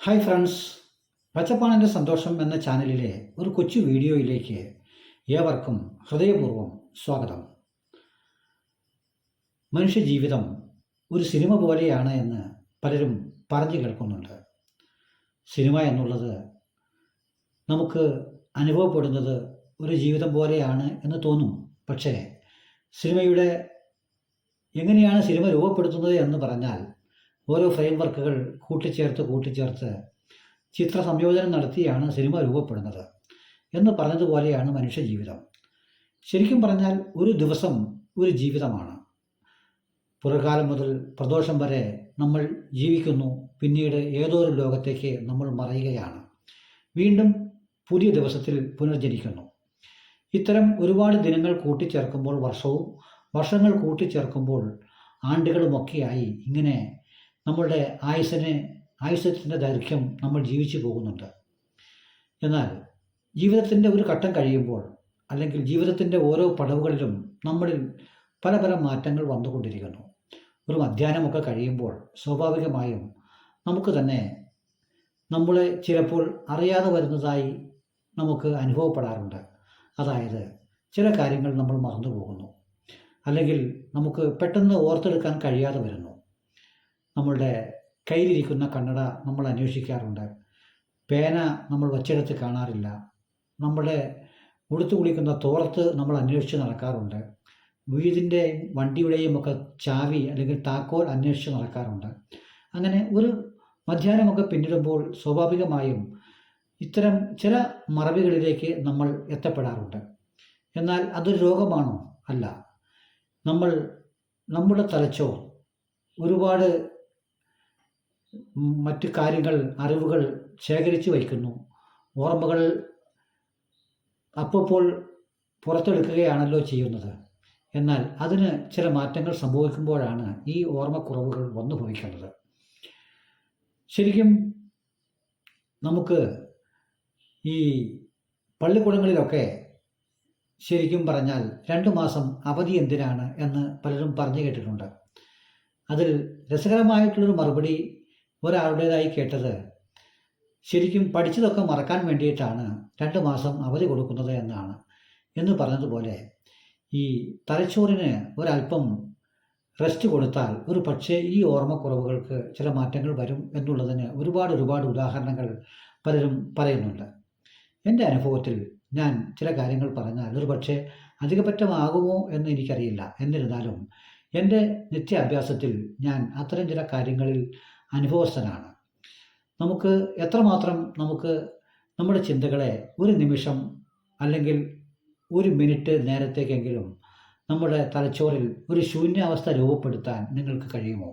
Hi friends, പച്ചപ്പാണിൻ്റെ സന്തോഷം എന്ന ചാനലിലെ ഒരു കൊച്ചു വീഡിയോയിലേക്ക് ഏവർക്കും ഹൃദയപൂർവ്വം സ്വാഗതം. മനുഷ്യജീവിതം ഒരു സിനിമ പോലെയാണ് എന്ന് പലരും പറഞ്ഞു കേൾക്കുന്നുണ്ട്. സിനിമ എന്നുള്ളത് നമുക്ക് അനുഭവപ്പെടുന്നത് ഒരു ജീവിതം പോലെയാണ് എന്ന് തോന്നും. പക്ഷേ എങ്ങനെയാണ് സിനിമ രൂപപ്പെടുത്തുന്നത് എന്ന് പറഞ്ഞാൽ ഓരോ ഫ്രെയിം വർക്കുകൾ കൂട്ടിച്ചേർത്ത് ചിത്ര സംയോജനം നടത്തിയാണ് സിനിമ രൂപപ്പെടുന്നത് എന്ന് പറഞ്ഞതുപോലെയാണ് മനുഷ്യജീവിതം. ശരിക്കും പറഞ്ഞാൽ ഒരു ദിവസം ഒരു ജീവിതമാണ്. പുറകാലം മുതൽ പ്രദോഷം വരെ നമ്മൾ ജീവിക്കുന്നു, പിന്നീട് ഏതോ ഒരു ലോകത്തേക്ക് നമ്മൾ മറയുകയാണ്, വീണ്ടും പുതിയ ദിവസത്തിൽ പുനർജനിക്കുന്നു. ഇത്തരം ഒരുപാട് ദിനങ്ങൾ കൂട്ടിച്ചേർക്കുമ്പോൾ വർഷങ്ങൾ കൂട്ടിച്ചേർക്കുമ്പോൾ ആണ്ടുകളുമൊക്കെയായി ഇങ്ങനെ നമ്മളുടെ ആയുസ്സത്തിൻ്റെ ദൈർഘ്യം നമ്മൾ ജീവിച്ചു പോകുന്നുണ്ട്. എന്നാൽ ജീവിതത്തിൻ്റെ ഒരു ഘട്ടം കഴിയുമ്പോൾ, അല്ലെങ്കിൽ ജീവിതത്തിൻ്റെ ഓരോ പടവുകളിലും നമ്മളിൽ പല പല മാറ്റങ്ങൾ വന്നുകൊണ്ടിരിക്കുന്നു. ഒരു മധ്യാഹ്നമൊക്കെ കഴിയുമ്പോൾ സ്വാഭാവികമായും നമുക്ക് തന്നെ നമ്മളെ ചിലപ്പോൾ അറിയാതെ വരുന്നതായി നമുക്ക് അനുഭവപ്പെടാറുണ്ട്. അതായത് ചില കാര്യങ്ങൾ നമ്മൾ മറന്നു പോകുന്നു, അല്ലെങ്കിൽ നമുക്ക് പെട്ടെന്ന് ഓർത്തെടുക്കാൻ കഴിയാതെ വരുന്നു. നമ്മളുടെ കയ്യിലിരിക്കുന്ന കണ്ണട നമ്മൾ അന്വേഷിക്കാറുണ്ട്, പേന നമ്മൾ വച്ചിടത്ത് കാണാറില്ല, നമ്മുടെ ഉടുത്തു കുളിക്കുന്ന തോർത്ത് നമ്മൾ അന്വേഷിച്ച് നടക്കാറുണ്ട്, വീടിൻ്റെയും വണ്ടിയുടെയും ഒക്കെ ചാവി അല്ലെങ്കിൽ താക്കോൽ അന്വേഷിച്ച് നടക്കാറുണ്ട്. അങ്ങനെ ഒരു മധ്യാഹ്നമൊക്കെ പിന്നിടുമ്പോൾ സ്വാഭാവികമായും ഇത്തരം ചില മറവികളിലേക്ക് നമ്മൾ എത്തപ്പെടാറുണ്ട്. എന്നാൽ അതൊരു രോഗമാണോ? അല്ല. നമ്മുടെ തലച്ചോർ ഒരുപാട് മറ്റു കാര്യങ്ങൾ, അറിവുകൾ ശേഖരിച്ചു വയ്ക്കുന്നു. ഓർമ്മകൾ അപ്പോൾ പുറത്തെടുക്കുകയാണല്ലോ ചെയ്യുന്നത്. എന്നാൽ അതിന് ചില മാറ്റങ്ങൾ സംഭവിക്കുമ്പോഴാണ് ഈ ഓർമ്മക്കുറവുകൾ വന്നു ഭവിക്കുന്നത്. ശരിക്കും നമുക്ക് ഈ പള്ളിക്കൂടങ്ങളിലൊക്കെ ശരിക്കും പറഞ്ഞാൽ 2 മാസം അവധി എന്തിനാണ് എന്ന് പലരും പറഞ്ഞു കേട്ടിട്ടുണ്ട്. അതിൽ രസകരമായിട്ടുള്ളൊരു മറുപടി ഒരാളുടേതായി കേട്ടത്, ശരിക്കും പഠിച്ചതൊക്കെ മറക്കാൻ വേണ്ടിയിട്ടാണ് 2 മാസം അവധി കൊടുക്കുന്നത് എന്നാണ്. എന്ന് പറഞ്ഞതുപോലെ ഈ തലച്ചോറിന് ഒരല്പം റെസ്റ്റ് കൊടുത്താൽ ഒരു പക്ഷേ ഈ ഓർമ്മക്കുറവുകൾക്ക് ചില മാറ്റങ്ങൾ വരും എന്നുള്ളതിന് ഒരുപാട് ഉദാഹരണങ്ങൾ പലരും പറയുന്നുണ്ട്. എൻ്റെ അനുഭവത്തിൽ ഞാൻ ചില കാര്യങ്ങൾ പറഞ്ഞാൽ ഒരു പക്ഷേ അധികപറ്റമാകുമോ എന്ന് എനിക്കറിയില്ല. എന്നിരുന്നാലും എൻ്റെ നിത്യാഭ്യാസത്തിൽ ഞാൻ അത്തരം ചില കാര്യങ്ങളിൽ അനുഭവസ്ഥനാണ്. നമുക്ക് എത്രമാത്രം നമ്മുടെ ചിന്തകളെ ഒരു നിമിഷം അല്ലെങ്കിൽ ഒരു മിനിറ്റ് നേരത്തേക്കെങ്കിലും നമ്മുടെ തലച്ചോറിൽ ഒരു ശൂന്യാവസ്ഥ രൂപപ്പെടുത്താൻ നിങ്ങൾക്ക് കഴിയുമോ?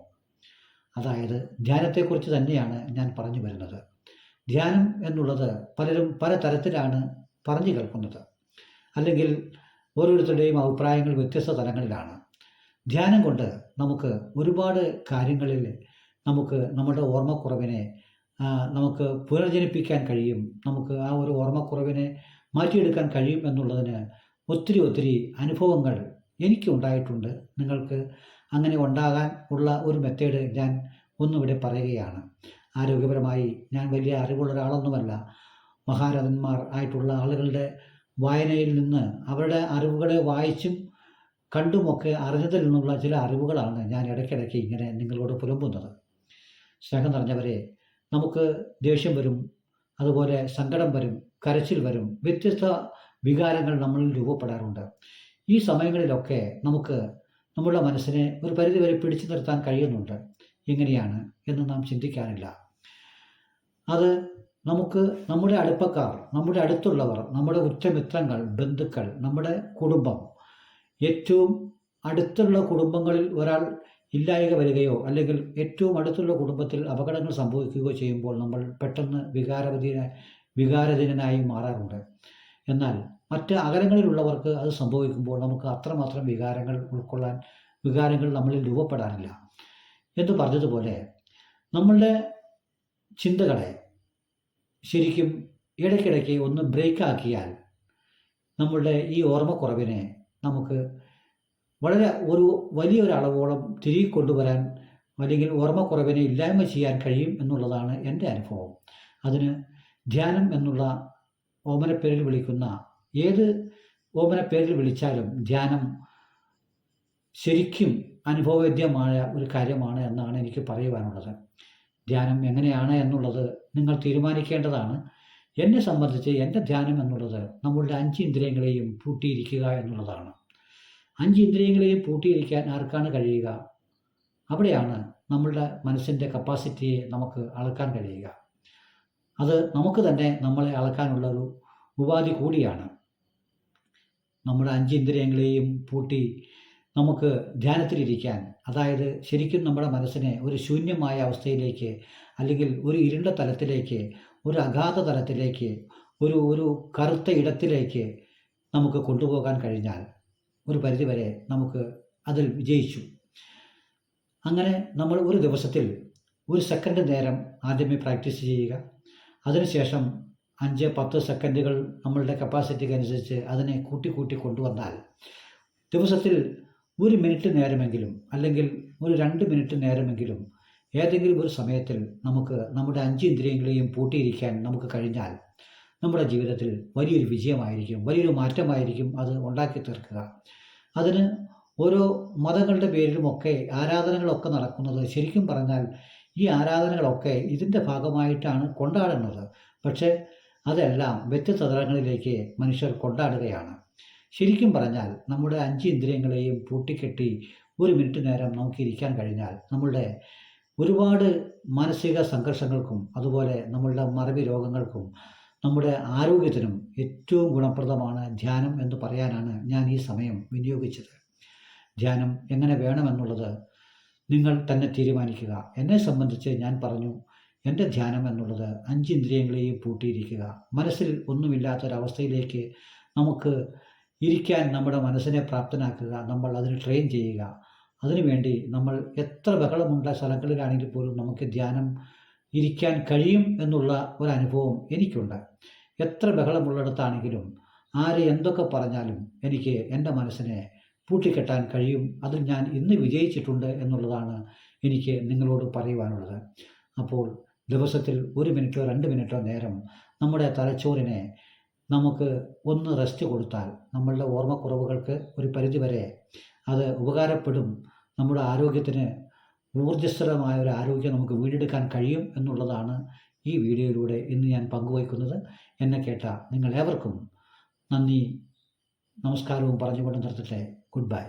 അതായത് ധ്യാനത്തെക്കുറിച്ച് തന്നെയാണ് ഞാൻ പറഞ്ഞു വരുന്നത്. ധ്യാനം എന്നുള്ളത് പലരും പല തരത്തിലാണ് പറഞ്ഞു കേൾക്കുന്നത്, അല്ലെങ്കിൽ ഓരോരുത്തരുടെയും അഭിപ്രായങ്ങൾ വ്യത്യസ്ത തലങ്ങളിലാണ്. ധ്യാനം കൊണ്ട് നമുക്ക് ഒരുപാട് കാര്യങ്ങളിൽ നമ്മുടെ ഓർമ്മക്കുറവിനെ നമുക്ക് പുനർജനിപ്പിക്കാൻ കഴിയും. നമുക്ക് ആ ഒരു ഓർമ്മക്കുറവിനെ മാറ്റിയെടുക്കാൻ കഴിയും എന്നുള്ളതിന് ഒത്തിരി അനുഭവങ്ങൾ എനിക്കുണ്ടായിട്ടുണ്ട്. നിങ്ങൾക്ക് അങ്ങനെ ഉണ്ടാകാൻ ഉള്ള ഒരു മെത്തേഡ് ഞാൻ ഒന്നിവിടെ പറയുകയാണ്. ആരോഗ്യപരമായി ഞാൻ വലിയ അറിവുള്ള ഒരാളൊന്നുമല്ല. മഹാരഥന്മാർ ആയിട്ടുള്ള ആളുകളുടെ വായനയിൽ നിന്ന്, അവരുടെ അറിവുകളെ വായിച്ചും കണ്ടുമൊക്കെ അറിഞ്ഞതിൽ നിന്നുള്ള ചില അറിവുകളാണ് ഞാൻ ഇടയ്ക്കിടയ്ക്ക് ഇങ്ങനെ നിങ്ങളോട് പുലമ്പുന്നത്. സ്നേഹം നിറഞ്ഞവരെ, നമുക്ക് ദേഷ്യം വരും, അതുപോലെ സങ്കടം വരും, കരച്ചിൽ വരും, വ്യത്യസ്ത വികാരങ്ങൾ നമ്മളിൽ രൂപപ്പെടാറുണ്ട്. ഈ സമയങ്ങളിലൊക്കെ നമുക്ക് നമ്മുടെ മനസ്സിനെ ഒരു പരിധിവരെ പിടിച്ചു നിർത്താൻ കഴിയുന്നുണ്ട്. എങ്ങനെയാണ് എന്ന് നാം ചിന്തിക്കാനില്ല. അത് നമുക്ക് നമ്മുടെ അടുപ്പക്കാർ, നമ്മുടെ അടുത്തുള്ളവർ, നമ്മുടെ ഉറ്റമിത്രങ്ങൾ, ബന്ധുക്കൾ, നമ്മുടെ കുടുംബം, ഏറ്റവും അടുത്തുള്ള കുടുംബങ്ങളിൽ ഒരാൾ ഇല്ലായ്ക വരികയോ അല്ലെങ്കിൽ ഏറ്റവും അടുത്തുള്ള കുടുംബത്തിൽ അപകടങ്ങൾ സംഭവിക്കുകയോ ചെയ്യുമ്പോൾ നമ്മൾ പെട്ടെന്ന് വികാരധീനനായി മാറാറുണ്ട്. എന്നാൽ മറ്റ് അകലങ്ങളിലുള്ളവർക്ക് അത് സംഭവിക്കുമ്പോൾ നമുക്ക് അത്രമാത്രം വികാരങ്ങൾ നമ്മളിൽ രൂപപ്പെടാനില്ല. എന്ന് പറഞ്ഞതുപോലെ നമ്മളുടെ ചിന്തകളെ ശരിക്കും ഇടയ്ക്കിടയ്ക്ക് ഒന്ന് ബ്രേക്കാക്കിയാൽ നമ്മളുടെ ഈ ഓർമ്മക്കുറവിനെ നമുക്ക് വലിയൊരളവോളം തിരികെ കൊണ്ടുവരാൻ അല്ലെങ്കിൽ ഓർമ്മക്കുറവിനെ ഇല്ലായ്മ ചെയ്യാൻ കഴിയും എന്നുള്ളതാണ് എൻ്റെ അനുഭവം. അതിന് ധ്യാനം എന്നുള്ള ഓമനപ്പേരിൽ വിളിക്കുന്ന ഏത് ഓമനപ്പേരിൽ വിളിച്ചാലും ധ്യാനം ശരിക്കും അനുഭവവേദ്യമായ ഒരു കാര്യമാണ് എന്നാണ് എനിക്ക് പറയുവാനുള്ളത്. ധ്യാനം എങ്ങനെയാണ് എന്നുള്ളത് നിങ്ങൾ തീരുമാനിക്കേണ്ടതാണ്. എന്നെ സംബന്ധിച്ച് എൻ്റെ ധ്യാനം എന്നുള്ളത് നമ്മളുടെ 5 ഇന്ദ്രിയങ്ങളെയും പൂട്ടിയിരിക്കുക എന്നുള്ളതാണ്. 5 ഇന്ദ്രിയങ്ങളെയും പൂട്ടിയിരിക്കാൻ ആർക്കാണ് കഴിയുക? അവിടെയാണ് നമ്മളുടെ മനസ്സിൻ്റെ കപ്പാസിറ്റിയെ നമുക്ക് അളക്കാൻ കഴിയുക. അത് നമുക്ക് തന്നെ നമ്മളെ അളക്കാനുള്ള ഒരു ഉപാധി കൂടിയാണ്. നമ്മുടെ 5 ഇന്ദ്രിയങ്ങളെയും പൂട്ടി നമുക്ക് ധ്യാനത്തിലിരിക്കാൻ, അതായത് ശരിക്കും നമ്മുടെ മനസ്സിനെ ഒരു ശൂന്യമായ അവസ്ഥയിലേക്ക്, അല്ലെങ്കിൽ ഒരു ഇരുണ്ട തലത്തിലേക്ക്, ഒരു അഗാധ തലത്തിലേക്ക്, ഒരു കറുത്ത ഇടത്തിലേക്ക് നമുക്ക് കൊണ്ടുപോകാൻ കഴിഞ്ഞാൽ ഒരു പരിധിവരെ നമുക്ക് അതിൽ വിജയിച്ചു. അങ്ങനെ നമ്മൾ ഒരു ദിവസത്തിൽ 1 സെക്കൻഡ് നേരം ആദ്യമേ പ്രാക്ടീസ് ചെയ്യുക. അതിനുശേഷം 5-10 സെക്കൻഡുകൾ നമ്മളുടെ കപ്പാസിറ്റിക്ക് അനുസരിച്ച് അതിനെ കൂട്ടി കൊണ്ടുവന്നാൽ ദിവസത്തിൽ 1 മിനിറ്റ് നേരമെങ്കിലും, അല്ലെങ്കിൽ ഒരു 2 മിനിറ്റ് നേരമെങ്കിലും ഏതെങ്കിലും ഒരു സമയത്തിൽ നമുക്ക് നമ്മുടെ 5 ഇന്ദ്രിയങ്ങളെയും പൂട്ടിയിരിക്കാൻ നമുക്ക് കഴിഞ്ഞാൽ നമ്മുടെ ജീവിതത്തിൽ വലിയൊരു വിജയമായിരിക്കും, വലിയൊരു മാറ്റമായിരിക്കും അത് ഉണ്ടാക്കി തീർക്കുക. അതിന് ഓരോ മതങ്ങളുടെ പേരിലുമൊക്കെ ആരാധനകളൊക്കെ നടക്കുന്നത്, ശരിക്കും പറഞ്ഞാൽ ഈ ആരാധനകളൊക്കെ ഇതിൻ്റെ ഭാഗമായിട്ടാണ് കൊണ്ടാടുന്നത്. പക്ഷേ അതെല്ലാം വ്യത്യസ്ത തലങ്ങളിലേക്ക് മനുഷ്യർ കൊണ്ടാടുകയാണ്. ശരിക്കും പറഞ്ഞാൽ നമ്മുടെ 5 ഇന്ദ്രിയങ്ങളെയും പൂട്ടിക്കെട്ടി 1 മിനിറ്റ് നേരം നമുക്കിരിക്കാൻ കഴിഞ്ഞാൽ നമ്മളുടെ ഒരുപാട് മാനസിക സംഘർഷങ്ങൾക്കും അതുപോലെ നമ്മളുടെ മറവി രോഗങ്ങൾക്കും നമ്മുടെ ആരോഗ്യത്തിനും ഏറ്റവും ഗുണപ്രദമാണ് ധ്യാനം എന്ന് പറയാനാണ് ഞാൻ ഈ സമയം വിനിയോഗിച്ചത്. ധ്യാനം എങ്ങനെ വേണമെന്നുള്ളത് നിങ്ങൾ തന്നെ തീരുമാനിക്കുക. എന്നെ സംബന്ധിച്ച് ഞാൻ പറഞ്ഞു, എൻ്റെ ധ്യാനം എന്നുള്ളത് 5 ഇന്ദ്രിയങ്ങളെയും പൂട്ടിയിരിക്കുക, മനസ്സിൽ ഒന്നുമില്ലാത്തൊരവസ്ഥയിലേക്ക് നമുക്ക് ഇരിക്കാൻ നമ്മുടെ മനസ്സിനെ പ്രാപ്തനാക്കുക, നമ്മൾ അതിന് ട്രെയിൻ ചെയ്യുക. അതിനുവേണ്ടി നമ്മൾ എത്ര ബഹളമുള്ള സ്ഥലങ്ങളിലാണെങ്കിൽ പോലും നമുക്ക് ധ്യാനം ഇരിക്കാൻ കഴിയും എന്നുള്ള ഒരു അനുഭവം എനിക്കുണ്ട്. എത്ര ബഹളമുള്ളിടത്താണെങ്കിലും ആര് എന്തൊക്കെ പറഞ്ഞാലും എനിക്ക് എൻ്റെ മനസ്സിനെ പൂട്ടിക്കെട്ടാൻ കഴിയും. അതിൽ ഞാൻ ഇന്ന് വിജയിച്ചിട്ടുണ്ട് എന്നുള്ളതാണ് എനിക്ക് നിങ്ങളോട് പറയുവാനുള്ളത്. അപ്പോൾ ദിവസത്തിൽ 1 മിനിറ്റോ 2 മിനിറ്റോ നേരം നമ്മുടെ തലച്ചോറിനെ നമുക്ക് ഒന്ന് റെസ്റ്റ് കൊടുത്താൽ നമ്മളുടെ ഓർമ്മക്കുറവുകൾക്ക് ഒരു പരിധിവരെ അത് ഉപകാരപ്പെടും. നമ്മുടെ ആരോഗ്യത്തിന് ഊർജ്ജസ്വലമായ ഒരു ആരോഗ്യം നമുക്ക് വീണ്ടെടുക്കാൻ കഴിയും എന്നുള്ളതാണ് ഈ വീഡിയോയിലൂടെ ഇന്ന് ഞാൻ പങ്കുവയ്ക്കുന്നത്. എന്നെ കേട്ട നിങ്ങൾ ഏവർക്കും നന്ദി, നമസ്കാരവും പറഞ്ഞുകൊണ്ട് നിർത്തട്ടെ. Good bye.